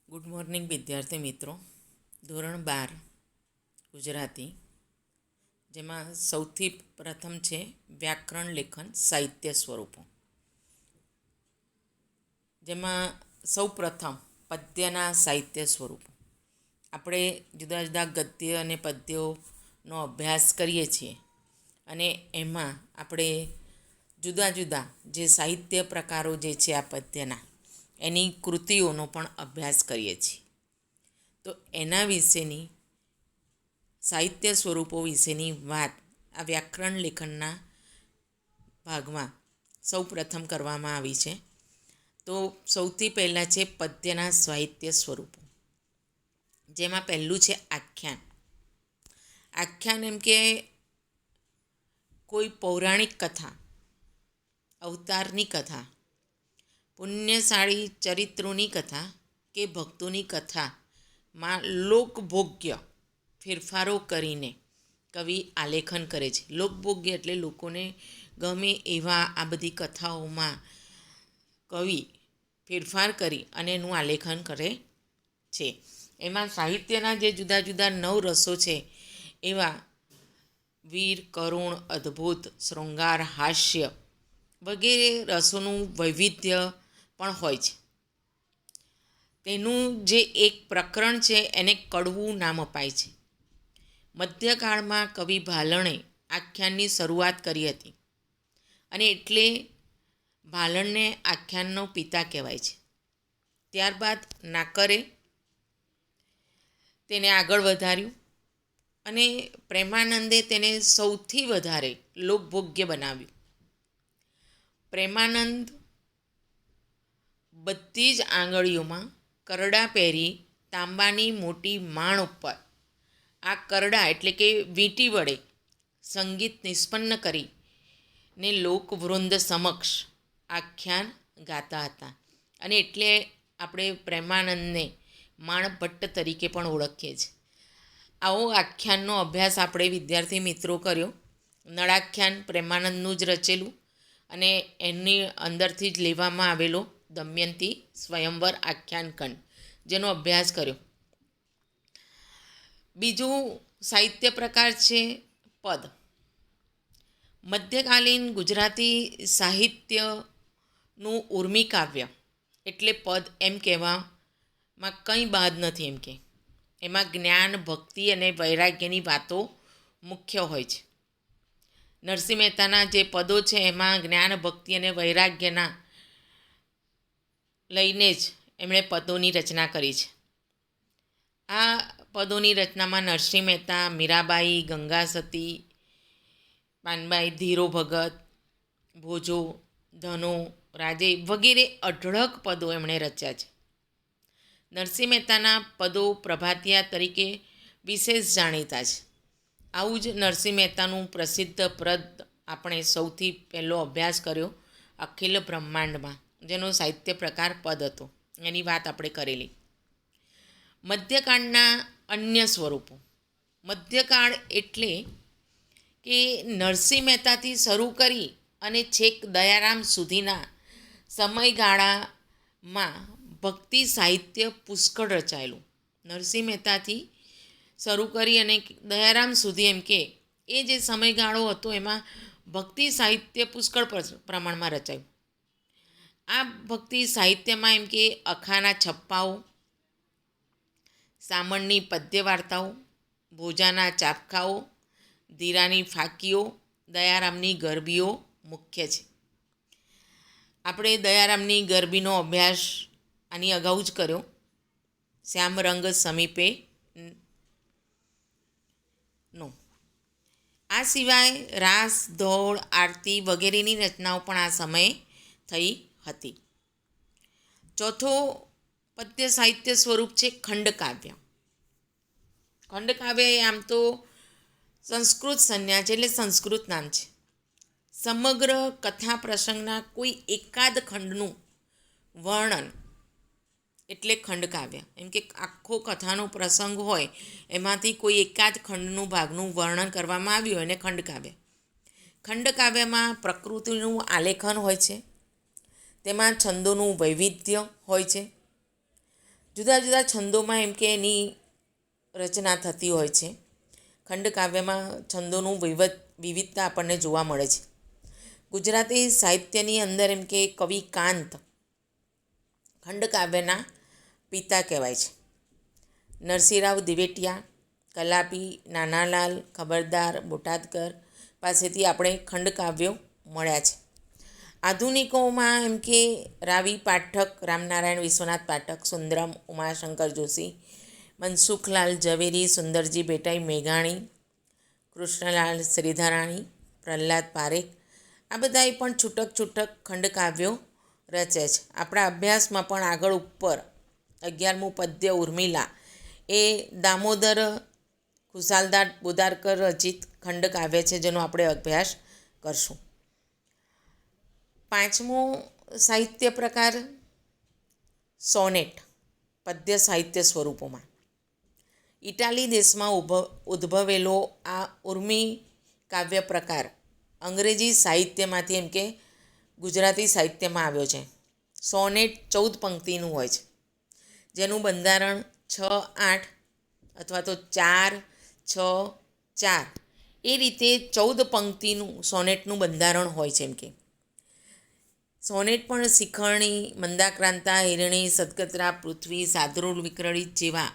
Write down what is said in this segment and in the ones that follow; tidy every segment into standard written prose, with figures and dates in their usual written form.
Good morning વિદ્યાર્થી મિત્રો. ધોરણ 12 ગુજરાતી, જેમાં સૌથી પ્રથમ છે વ્યાકરણ લેખન સાહિત્ય સ્વરૂપો, જેમાં સૌ પ્રથમ પદ્યના સાહિત્ય સ્વરૂપો. આપણે જુદા જુદા ગદ્ય અને પદ્યોનો અભ્યાસ કરીએ છીએ અને એમાં આપણે જુદા જુદા જે સાહિત્ય પ્રકારો જે છે આ પદ્યના, એની કૃતિઓનો પણ અભ્યાસ કરીએ છીએ. તો એના વિશેની સાહિત્ય સ્વરૂપો વિશેની વાત આ વ્યાકરણ લેખનના ભાગમાં સૌ પ્રથમ કરવામાં આવી છે. તો સૌથી પહેલાં છે પદ્યના સાહિત્ય સ્વરૂપો, જેમાં પહેલું છે આખ્યાન. આખ્યાન એમ કે કોઈ પૌરાણિક કથા, અવતારની કથા, પુણ્યશાળી ચરિત્રોની કથા કે ભક્તોની કથામાં લોકભોગ્ય ફેરફારો કરીને કવિ આલેખન કરે છે. લોકભોગ્ય એટલે લોકોને ગમે એવા આ બધી કથાઓમાં કવિ ફેરફાર કરી અને એનું આલેખન કરે છે. એમાં સાહિત્યના જે જુદા જુદા 9 રસો છે, એવા વીર, કરુણ, અદ્ભુત, શૃંગાર, હાસ્ય વગેરે રસોનું વૈવિધ્ય પણ હોય છે. તેનું જે એક પ્રકરણ છે એને કડવું નામ અપાય છે. મધ્યકાળમાં કવિ ભાલણે આખ્યાનની શરૂઆત કરી હતી અને એટલે ભાલણને આખ્યાનનો પિતા કહેવાય છે. ત્યારબાદ નાકરે તેને આગળ વધાર્યું અને પ્રેમાનંદે તેને સૌથી વધારે લોકભોગ્ય બનાવ્યું. પ્રેમાનંદ બધી જ આંગળીઓમાં કરડા પહેરી તાંબાની મોટી માણ ઉપર આ કરડા એટલે કે વીંટી વડે સંગીત નિષ્પન્ન કરી ને લોકવૃંદ સમક્ષ આખ્યાન ગાતા હતા. અને એટલે આપણે પ્રેમાનંદને માણભટ્ટ તરીકે પણ ઓળખીએ છીએ. આવો આખ્યાનનો અભ્યાસ આપણે વિદ્યાર્થી મિત્રો કર્યો. નળાખ્યાન પ્રેમાનંદનું જ રચેલું અને એની અંદરથી જ લેવામાં આવેલો દમયંતી સ્વયંવર આખ્યાન ખંડ, જેનો અભ્યાસ કર્યો. બીજું સાહિત્ય પ્રકાર છે પદ. મધ્યકાલીન ગુજરાતી સાહિત્યનું ઉર્મી કાવ્ય એટલે પદ એમ કહેવામાં કંઈ બાદ નથી. એમ કે એમાં જ્ઞાન, ભક્તિ અને વૈરાગ્યની વાતો મુખ્ય હોય છે. નરસિંહ મહેતાના જે પદો છે એમાં જ્ઞાન, ભક્તિ અને વૈરાગ્યના લઈને જ એમણે પદોની રચના કરી છે. આ પદોની રચનામાં નરસિંહ મહેતા, મીરાબાઈ, ગંગા સતી, પાનબાઈ, ધીરો ભગત, ભોજો, ધનો, રાજે વગેરે અઢળક પદો એમણે રચ્યા છે. નરસિંહ મહેતાના પદો પ્રભાતિયા તરીકે વિશેષ જાણીતા છે. આવું જ નરસિંહ મહેતાનું પ્રસિદ્ધ પદ આપણે સૌથી પહેલો અભ્યાસ કર્યો અખિલ બ્રહ્માંડમાં, જેનો સાહિત્ય પ્રકાર પદ હતો. એની વાત આપણે કરેલી. મધ્યકાળના અન્ય સ્વરૂપો. મધ્યકાળ એટલે કે નરસિંહ મહેતાથી શરૂ કરી અને છેક દયારામ સુધીના સમયગાળામાં ભક્તિ સાહિત્ય પુષ્કળ રચાયેલું. નરસિંહ મહેતાથી શરૂ કરી અને દયારામ સુધી એમ કે એ જે સમયગાળો હતો એમાં ભક્તિ સાહિત્ય પુષ્કળ પ્રમાણમાં રચાયું. આ ભક્તિ સાહિત્યમાં એમ કે અખાના છપ્પાઓ, સામણની પદ્ય વાર્તાઓ, ભોજાના ચાપખાઓ, ધીરાની ફાંકીઓ, દયારામની ગરબીઓ મુખ્ય છે. આપણે દયારામની ગરબીનો અભ્યાસ આની અગાઉ જ કર્યો. શ્યામરંગ સમીપે નો. આ સિવાય રાસ, ધોળ, આરતી વગેરેની રચનાઓ પણ આ સમયે થઈ હતી. ચોથો પદ્ય સાહિત્ય સ્વરૂપ છે ખંડકાવ્ય. ખંડકાવ્ય એ આમ તો સંસ્કૃત સંજ્ઞા છે, એટલે સંસ્કૃત નામ છે. સમગ્ર કથા પ્રસંગના કોઈ એકાદ ખંડનું વર્ણન એટલે ખંડકાવ્ય. એમ કે આખો કથાનો પ્રસંગ હોય એમાંથી કોઈ એકાદ ખંડનું ભાગનું વર્ણન કરવામાં આવ્યું હોય એને ખંડકાવ્ય. ખંડકાવ્યમાં પ્રકૃતિનું આલેખન હોય છે, તેમાં છંદોનું વૈવિધ્ય હોય છે. જુદા જુદા છંદોમાં એમ કે એની રચના થતી હોય છે. ખંડકાવ્યમાં છંદોનું વિવિધતા આપણને જોવા મળે છે. ગુજરાતી સાહિત્યની અંદર એમ કે કવિ કાંત ખંડકાવ્યના પિતા કહેવાય છે. નરસિંહરાવ દિવેટિયા, કલાપી, નાનાલાલ, ખબરદાર, બોટાદકર પાસેથી આપણે ખંડકાવ્યો મળ્યા છે. આધુનિકોમાં એમ કે રાવી પાઠક, રામનારાયણ વિશ્વનાથ પાઠક, સુંદરમ, ઉમાશંકર જોશી, મનસુખલાલ ઝવેરી, સુંદરજી ભેટાઈ મેઘાણી, કૃષ્ણલાલ શ્રીધરાણી, પ્રહલાદ પારેખ, આ બધાએ પણ છૂટક છૂટક ખંડકાવ્યો રચે છે. આપણા અભ્યાસમાં પણ આગળ ઉપર 11મું પદ્ય ઉર્મિલા એ દામોદર ખુશાલદાસ બોદારકર રચિત ખંડકાવ્ય છે, જેનો આપણે અભ્યાસ કરશું. 5મો સાહિત્ય પ્રકાર સોનેટ, પદ્ય સાહિત્ય સ્વરૂપોમાં. ઇટાલી દેશમાં ઉદ્ભવેલો આ ઉર્મી કાવ્ય પ્રકાર અંગ્રેજી સાહિત્યમાંથી એમ કે ગુજરાતી સાહિત્યમાં આવ્યો છે. સોનેટ 14 પંક્તિનું હોય છે, જેનું બંધારણ 6-8 અથવા તો 4-6-4 એ રીતે 14 પંક્તિનું સોનેટનું બંધારણ હોય છે. એમ કે સોનેટ પણ શિખરણી, મંદાક્રાંતા, હિરણી, સદગતરા, પૃથ્વી, સાદરુલ વિક્રળિત જેવા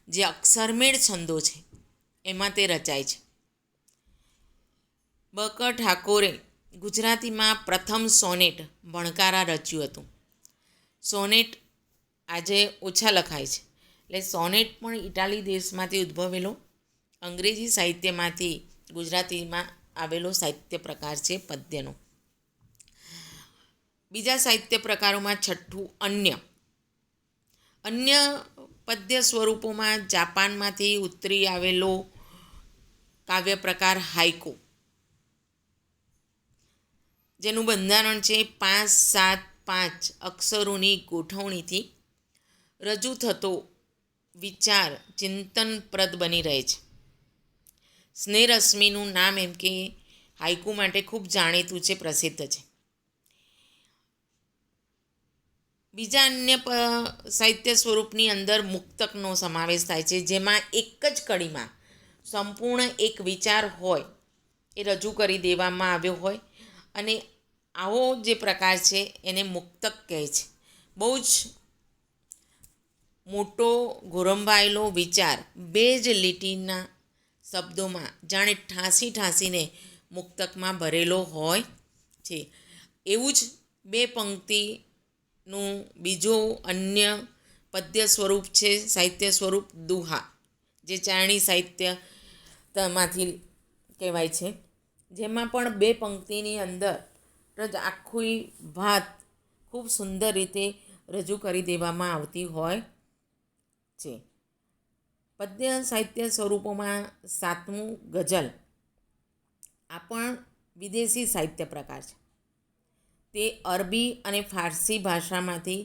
જે અક્ષરમેળ છંદો છે એમાં તે રચાય છે. બ.ક. ઠાકોરે ગુજરાતીમાં પ્રથમ સોનેટ ભણકારા રચ્યું હતું. સોનેટ આજે ઓછા લખાય છે, એટલે સોનેટ પણ ઇટાલી દેશમાંથી ઉદ્ભવેલો અંગ્રેજી સાહિત્યમાંથી ગુજરાતીમાં આવેલો સાહિત્ય પ્રકાર છે પદ્યનો. બીજા સાહિત્ય પ્રકારોમાં છઠ્ઠું અન્ય પદ્ય સ્વરૂપોમાં જાપાનમાંથી ઉતરી આવેલો કાવ્ય પ્રકાર હાઇકુ, જેનું બંધારણ છે 5-7-5 અક્ષરોની ગોઠવણીથી રજૂ થતો વિચાર ચિંતનપ્રદ બની રહે છે. સ્નેહરશ્મિનું નામ એમ કે હાઇકુ માટે ખૂબ જાણીતું છે, પ્રસિદ્ધ છે. બીજા અન્ય સાહિત્ય સ્વરૂપની અંદર મુક્તકનો સમાવેશ થાય છે, જેમાં એક જ કડીમાં સંપૂર્ણ એક વિચાર હોય એ રજૂ કરી દેવામાં આવ્યો હોય, અને આવો જે પ્રકાર છે એને મુક્તક કહે છે. બહુ જ મોટો ઘોરંભાયેલો વિચાર બે જ લીટીના શબ્દોમાં જાણે ઠાંસીને મુક્તકમાં ભરેલો હોય છે. એવું જ 2 પંક્તિનું બીજું અન્ય પદ્ય સ્વરૂપ છે, સાહિત્ય સ્વરૂપ દુહા, જે ચારણી સાહિત્યમાંથી કહેવાય છે, જેમાં પણ 2 પંક્તિની અંદર જ આખી વાત ખૂબ સુંદર રીતે રજૂ કરી દેવામાં આવતી હોય છે. પદ્ય સાહિત્ય સ્વરૂપોમાં 7મું ગઝલ, આ પણ વિદેશી સાહિત્ય પ્રકાર છે. તે અરબી અને ફારસી ભાષામાંથી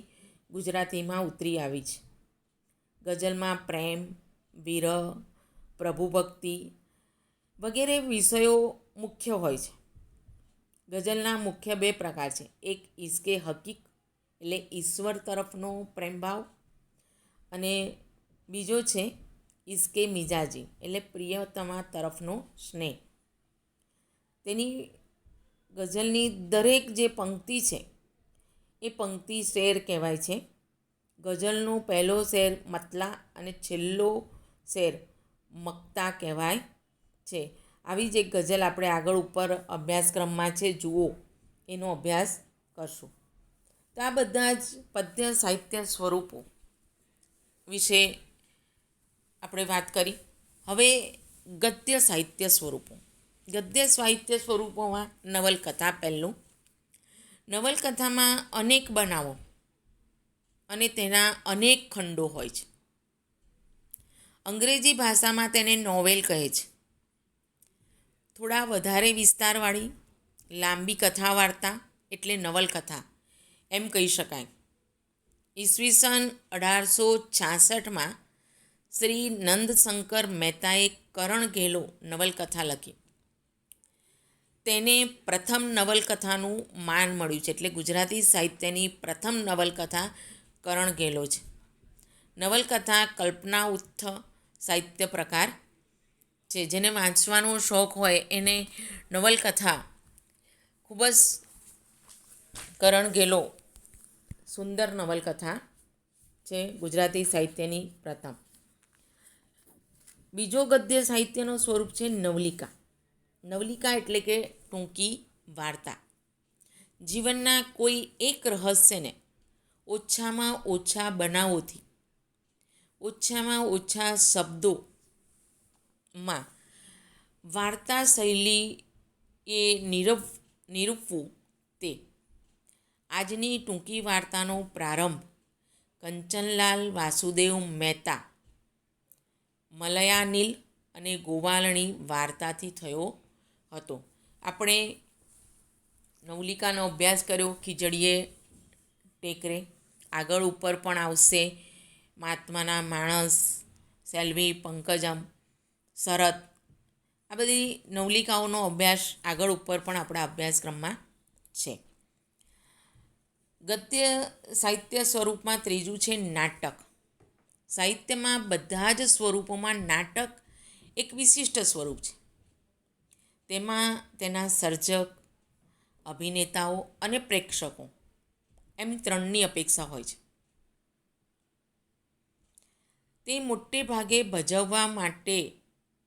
ગુજરાતીમાં ઉતરી આવી છે. ગઝલમાં પ્રેમ, વિરહ, પ્રભુભક્તિ વગેરે વિષયો મુખ્ય હોય છે. ગઝલના મુખ્ય 2 પ્રકાર છે. એક ઇશ્કે હકીક એટલે ઈશ્વર તરફનો પ્રેમભાવ, અને બીજો છે ઇશ્કે મિજાજી એટલે પ્રિયતમા તરફનો સ્નેહ. તેની ગઝલની દરેક જે પંક્તિ છે એ પંક્તિ શેર કહેવાય છે. ગઝલનો પહેલો શેર મતલા અને છેલ્લો શેર મક્તા કહેવાય છે. આવી જ એક ગઝલ આપણે આગળ ઉપર અભ્યાસક્રમમાં છે, જુઓ, એનો અભ્યાસ કરશું. તો આ બધા જ પદ્ય સાહિત્ય સ્વરૂપો વિશે આપણે વાત કરી. હવે ગદ્ય સાહિત્ય સ્વરૂપો. ગદ્ય સાહિત્ય સ્વરૂપોમાં નવલકથા પહેલું. નવલકથામાં અનેક બનાવો અને તેના અનેક ખંડો હોય છે. અંગ્રેજી ભાષામાં તેને નોવેલ કહે છે. થોડા વધારે વિસ્તારવાળી લાંબી કથા વાર્તા એટલે નવલકથા એમ કહી શકાય. ઈસવીસન 1866માં શ્રી નંદશંકર મહેતાએ કરણ ઘેલો નવલકથા લખી. તેને પ્રથમ નવલકથાનું માન મળ્યું છે, એટલે ગુજરાતી સાહિત્યની પ્રથમ નવલકથા કરણ ઘેલો છે. નવલકથા કલ્પનાઉત્થ સાહિત્ય પ્રકાર છે. જેને વાંચવાનો શોખ હોય એને નવલકથા ખૂબ જ કરણ ગેલો સુંદર નવલકથા છે, ગુજરાતી સાહિત્યની પ્રથમ. બીજો ગદ્ય સાહિત્યનો સ્વરૂપ છે નવલિકા. નવલિકા એટલે કે ટૂંકી વાર્તા. જીવનના કોઈ એક રહસ્યને ઓછામાં ઓછા બનાવોથી, ઓછામાં ઓછા શબ્દોમાં વાર્તા શૈલી એ નિરૂપવું તે. આજની ટૂંકી વાર્તાનો પ્રારંભ કંચનલાલ વાસુદેવ મહેતા, મલયાનિલ અને ગોવાળણી વાર્તાથી થયો હતો. આપણે નવલિકાનો અભ્યાસ કર્યો ખીજડીએ ટેકરે. આગળ ઉપર પણ આવશે મહાત્માના માણસ, સેલ્વી, પંકજમ, શરત. આ બધી નવલિકાઓનો અભ્યાસ આગળ ઉપર પણ આપણા અભ્યાસક્રમમાં છે. ગદ્ય સાહિત્ય સ્વરૂપમાં ત્રીજું છે નાટક. સાહિત્યમાં બધા જ સ્વરૂપોમાં નાટક એક વિશિષ્ટ સ્વરૂપ છે. તેમાં તેના સર્જક, અભિનેતાઓ અને પ્રેક્ષકો એમ ત્રણની અપેક્ષા હોય છે. તે મોટે ભાગે ભજવવા માટે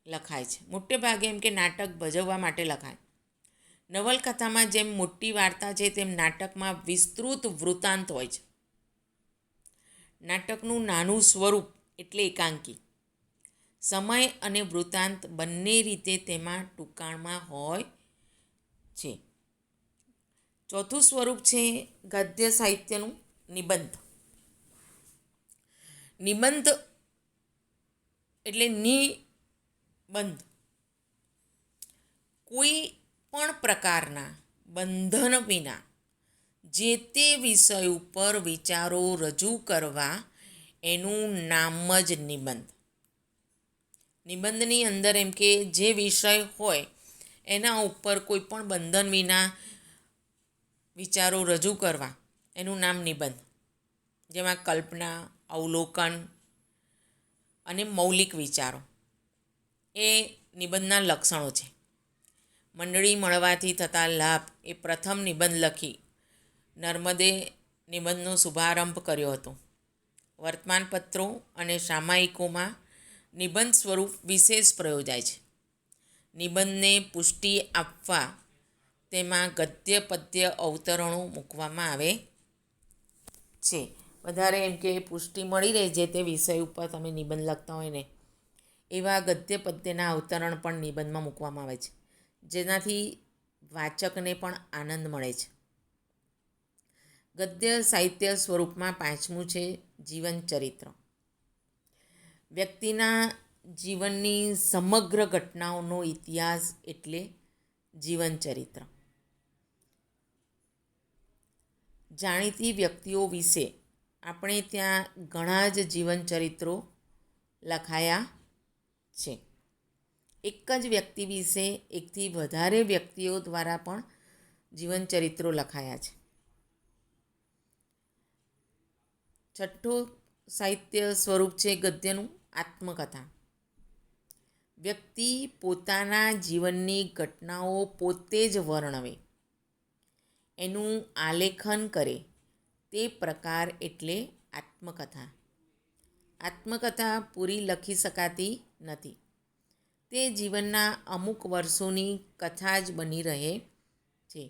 લખાય છે. મોટે ભાગે એમ કે નાટક ભજવવા માટે લખાય. નવલકથામાં જેમ મોટી વાર્તા છે તેમ નાટકમાં વિસ્તૃત વૃત્તાંત હોય છે. નાટકનું નાનું સ્વરૂપ એટલે એકાંકી. સમય અને વૃત્તાંત બંને રીતે તેમાં ટૂંકાણમાં હોય છે. ચોથું સ્વરૂપ છે ગદ્ય સાહિત્યનું નિબંધ. નિબંધ એટલે નિબંધ કોઈ પણ પ્રકારના બંધન વિના જે તે વિષય ઉપર વિચારો રજૂ કરવા એનું નામ જ નિબંધ. નિબંધની અંદર એમ કે જે વિષય હોય એના ઉપર કોઈ પણ બંધન વિના વિચારો રજૂ કરવા એનું નામ નિબંધ. જેમાં કલ્પના, અવલોકન અને મૌલિક વિચારો એ નિબંધના લક્ષણો છે. મંડળી મળવાથી થતા લાભ એ પ્રથમ નિબંધ લખી નર્મદે નિબંધનો શુભારંભ કર્યો હતો. વર્તમાનપત્રો અને સામાયિકોમાં નિબંધ સ્વરૂપ વિશેષ પ્રયોજાય છે. નિબંધને પુષ્ટિ આપવા તેમાં ગદ્ય પદ્ય અવતરણો મૂકવામાં આવે છે. વધારે એમ કે પુષ્ટિ મળી રહે જે તે વિષય ઉપર તમે નિબંધ લખતા હોય ને એવા ગદ્ય પદ્યના અવતરણ પણ નિબંધમાં મૂકવામાં આવે છે, જેનાથી વાચકને પણ આનંદ મળે છે. ગદ્ય સાહિત્ય સ્વરૂપમાં પાંચમું છે જીવન ચરિત્ર. વ્યક્તિના જીવનની સમગ્ર ઘટનાઓનો ઇતિહાસ એટલે જીવન ચરિત્ર. જાણીતી વ્યક્તિઓ વિશે આપણે ત્યાં ઘણા જ જીવન ચરિત્રો લખાયા છે. એક જ વ્યક્તિ વિશે એકથી વધારે વ્યક્તિઓ દ્વારા પણ જીવન ચરિત્રો લખાયા છે. છઠ્ઠું સાહિત્ય સ્વરૂપ છે ગદ્યનું આત્મકથા. વ્યક્તિ પોતાના જીવનની ઘટનાઓ પોતે જ વર્ણવે, એનું આલેખન કરે તે પ્રકાર એટલે આત્મકથા. આત્મકથા પૂરી લખી શકાતી નથી. તે જીવનના અમુક વર્ષોની કથા જ બની રહે છે.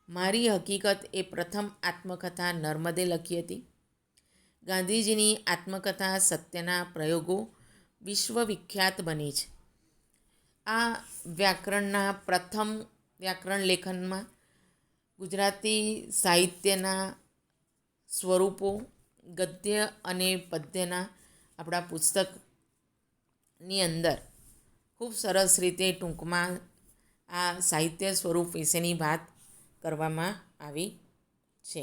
મારી હકીકત એ પ્રથમ આત્મકથા નર્મદે લખી હતી. ગાંધીજીની આત્મકથા સત્યના પ્રયોગો વિશ્વવિખ્યાત બની છે. આ વ્યાકરણના પ્રથમ વ્યાકરણ લેખનમાં ગુજરાતી સાહિત્યના સ્વરૂપો ગદ્ય અને પદ્યના આપણા પુસ્તકની અંદર ખૂબ સરસ રીતે ટૂંકમાં આ સાહિત્ય સ્વરૂપ વિશેની વાત કરવામાં આવી છે.